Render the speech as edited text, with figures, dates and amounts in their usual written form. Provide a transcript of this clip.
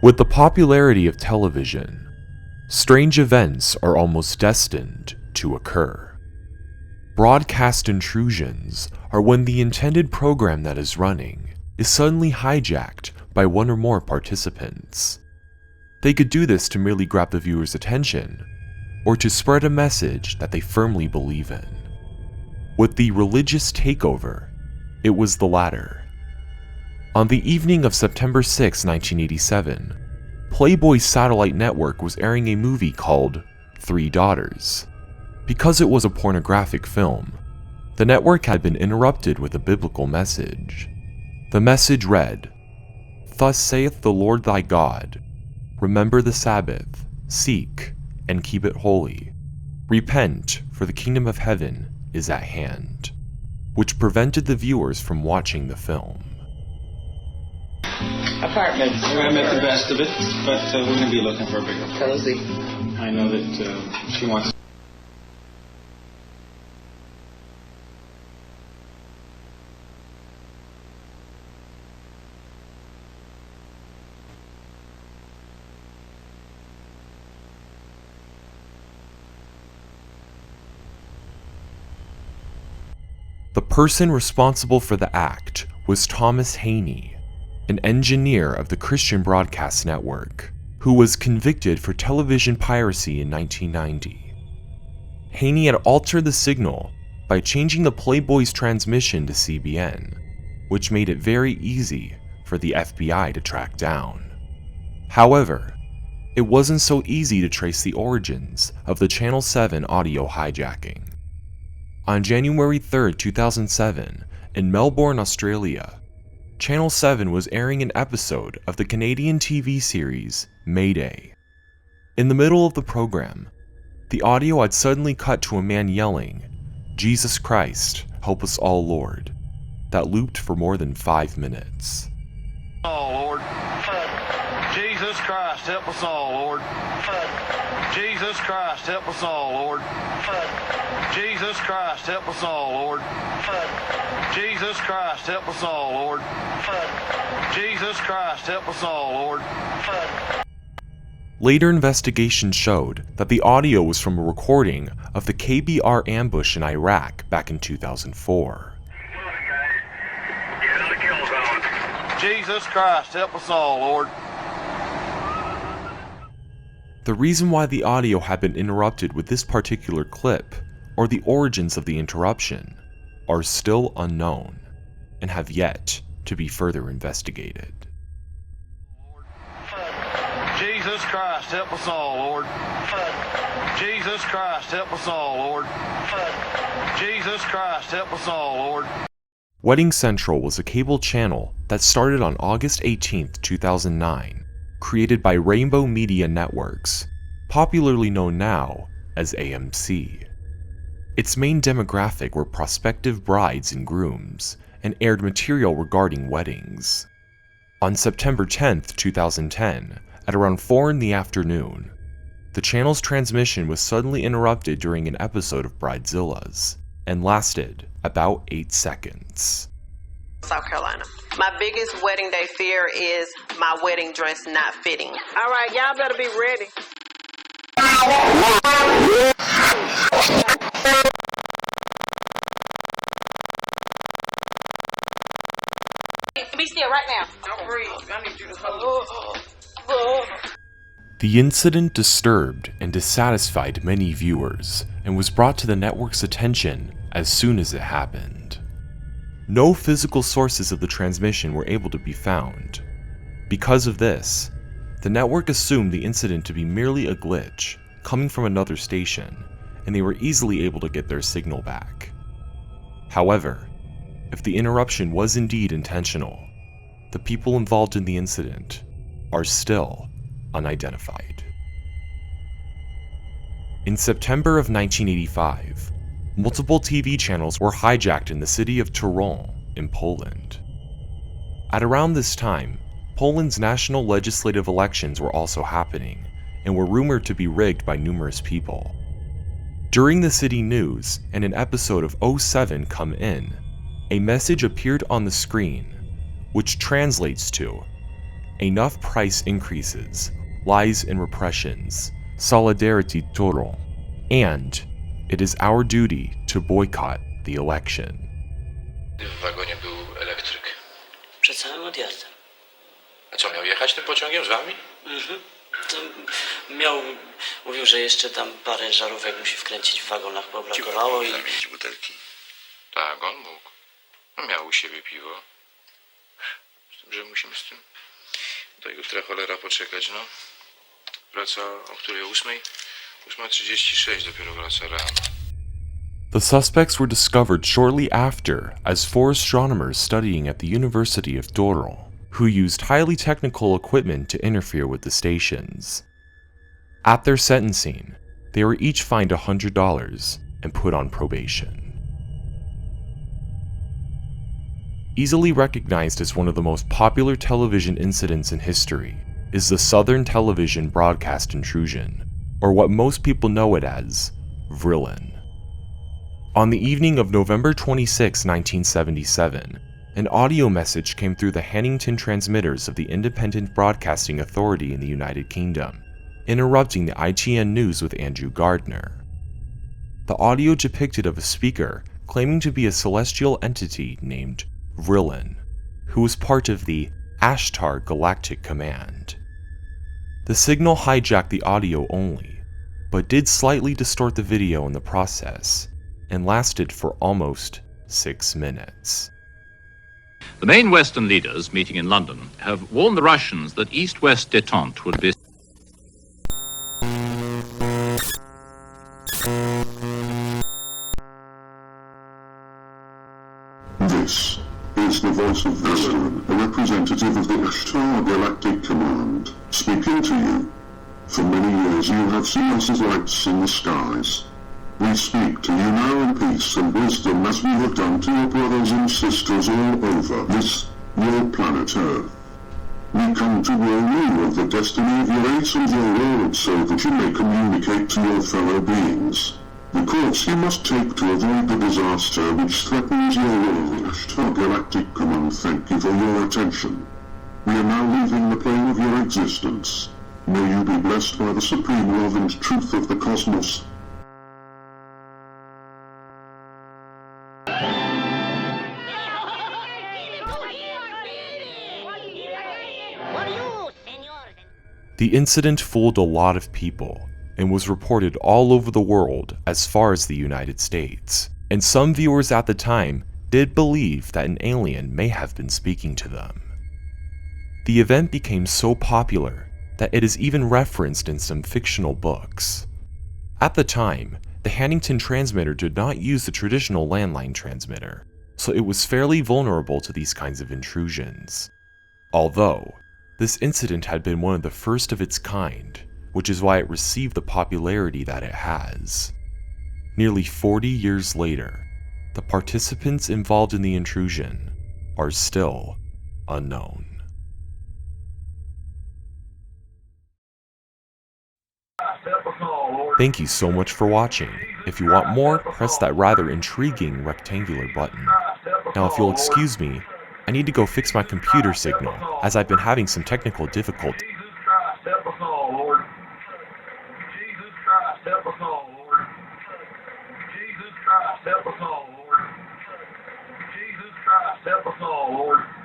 With the popularity of television, strange events are almost destined to occur. Broadcast intrusions are when the intended program that is running is suddenly hijacked by one or more participants. They could do this to merely grab the viewer's attention, or to spread a message that they firmly believe in. With the Religious Takeover, it was the latter. On the evening of September 6, 1987, Playboy's satellite network was airing a movie called Three Daughters. Because it was a pornographic film, the network had been interrupted with a biblical message. The message read, "Thus saith the Lord thy God, remember the Sabbath, seek, and keep it holy. Repent, for the kingdom of heaven is at hand," which prevented the viewers from watching the film. Apartments. I met the best of it, but we're going to be looking for a bigger apartment. Cozy. I know that she wants. The person responsible for the act was Thomas Haney, an engineer of the Christian Broadcast Network, who was convicted for television piracy in 1990. Haney had altered the signal by changing the Playboy's transmission to CBN, which made it very easy for the FBI to track down. However, it wasn't so easy to trace the origins of the Channel 7 audio hijacking. On January 3, 2007, in Melbourne, Australia, Channel 7 was airing an episode of the Canadian TV series Mayday. In the middle of the program, the audio had suddenly cut to a man yelling, "Jesus Christ, help us all, Lord," that looped for more than 5 minutes. Oh Lord, Jesus Christ, help us all, Lord. Jesus Christ, help us all, Lord. Jesus Christ, help us all, Lord. Jesus Christ, help us all, Lord. Jesus Christ, help us all, Lord. Later investigations showed that the audio was from a recording of the KBR ambush in Iraq back in 2004. Jesus Christ, help us all, Lord. The reason why the audio had been interrupted with this particular clip, or the origins of the interruption, are still unknown and have yet to be further investigated. Jesus Christ, help us all, Lord. Jesus Christ, help us all, Lord. Jesus Christ, help us all, Lord. Wedding Central was a cable channel that started on August 18, 2009, created by Rainbow Media Networks, popularly known now as AMC. Its main demographic were prospective brides and grooms, and aired material regarding weddings. On September 10, 2010, at around 4 in the afternoon, the channel's transmission was suddenly interrupted during an episode of Bridezillas, and lasted about 8 seconds. South Carolina. My biggest wedding day fear is my wedding dress not fitting. All right, y'all better be ready. Be still right now. Don't breathe. I need you to hold. The incident disturbed and dissatisfied many viewers and was brought to the network's attention as soon as it happened. No physical sources of the transmission were able to be found. Because of this, the network assumed the incident to be merely a glitch coming from another station, and they were easily able to get their signal back. However, if the interruption was indeed intentional, the people involved in the incident are still unidentified. In September of 1985, multiple TV channels were hijacked in the city of Toruń in Poland. At around this time, Poland's national legislative elections were also happening and were rumored to be rigged by numerous people. During the city news and an episode of 07 Come In, a message appeared on the screen, which translates to, enough price increases, lies and repressions, solidarity total, and it is our duty to boycott the election. W wagonie był elektryk. Przed samym odjazdem. A co, miał jechać tym pociągiem z wami? To mówił, że jeszcze tam parę żarówek musi wkręcić w wagonach, bo brakowało i... Zamienić butelki. Tak, on mógł. No, miał u siebie piwo. Z tym, że musimy z tym do jutra cholera poczekać, no. Wraca o której? 8:36 dopiero wraca rano. The suspects were discovered shortly after as four astronomers studying at the University of Dorel, who used highly technical equipment to interfere with the stations. At their sentencing, they were each fined $100 and put on probation. Easily recognized as one of the most popular television incidents in history is the Southern Television Broadcast Intrusion, or what most people know it as Vrillen. On the evening of November 26, 1977, an audio message came through the Hannington transmitters of the Independent Broadcasting Authority in the United Kingdom, interrupting the ITN news with Andrew Gardner. The audio depicted of a speaker claiming to be a celestial entity named Vrillen, who was part of the Ashtar Galactic Command. The signal hijacked the audio only, but did slightly distort the video in the process, and lasted for almost 6 minutes. The main Western leaders meeting in London have warned the Russians that East-West détente would be This is the voice of Vrillen, a representative of the Ashtar Galactic Command, speaking to you. For many years you have seen us as lights in the skies. We speak to you now in peace and wisdom as we have done to your brothers and sisters all over this, your planet Earth. We come to warn you of the destiny of your race and your world so that you may communicate to your fellow beings the course you must take to avoid the disaster which threatens your world. Ashtar Galactic Command, thank you for your attention. We are now leaving the plane of your existence. May you be blessed by the supreme love and truth of the cosmos. The incident fooled a lot of people and was reported all over the world as far as the United States, and some viewers at the time did believe that an alien may have been speaking to them. The event became so popular that it is even referenced in some fictional books. At the time, the Hannington transmitter did not use the traditional landline transmitter, so it was fairly vulnerable to these kinds of intrusions. Although, this incident had been one of the first of its kind, which is why it received the popularity that it has. Nearly 40 years later, the participants involved in the intrusion are still unknown. Thank you so much for watching. If you want more, press that rather intriguing rectangular button. Now if you'll excuse me, I need to go fix my computer signal, as I've been having some technical difficulty.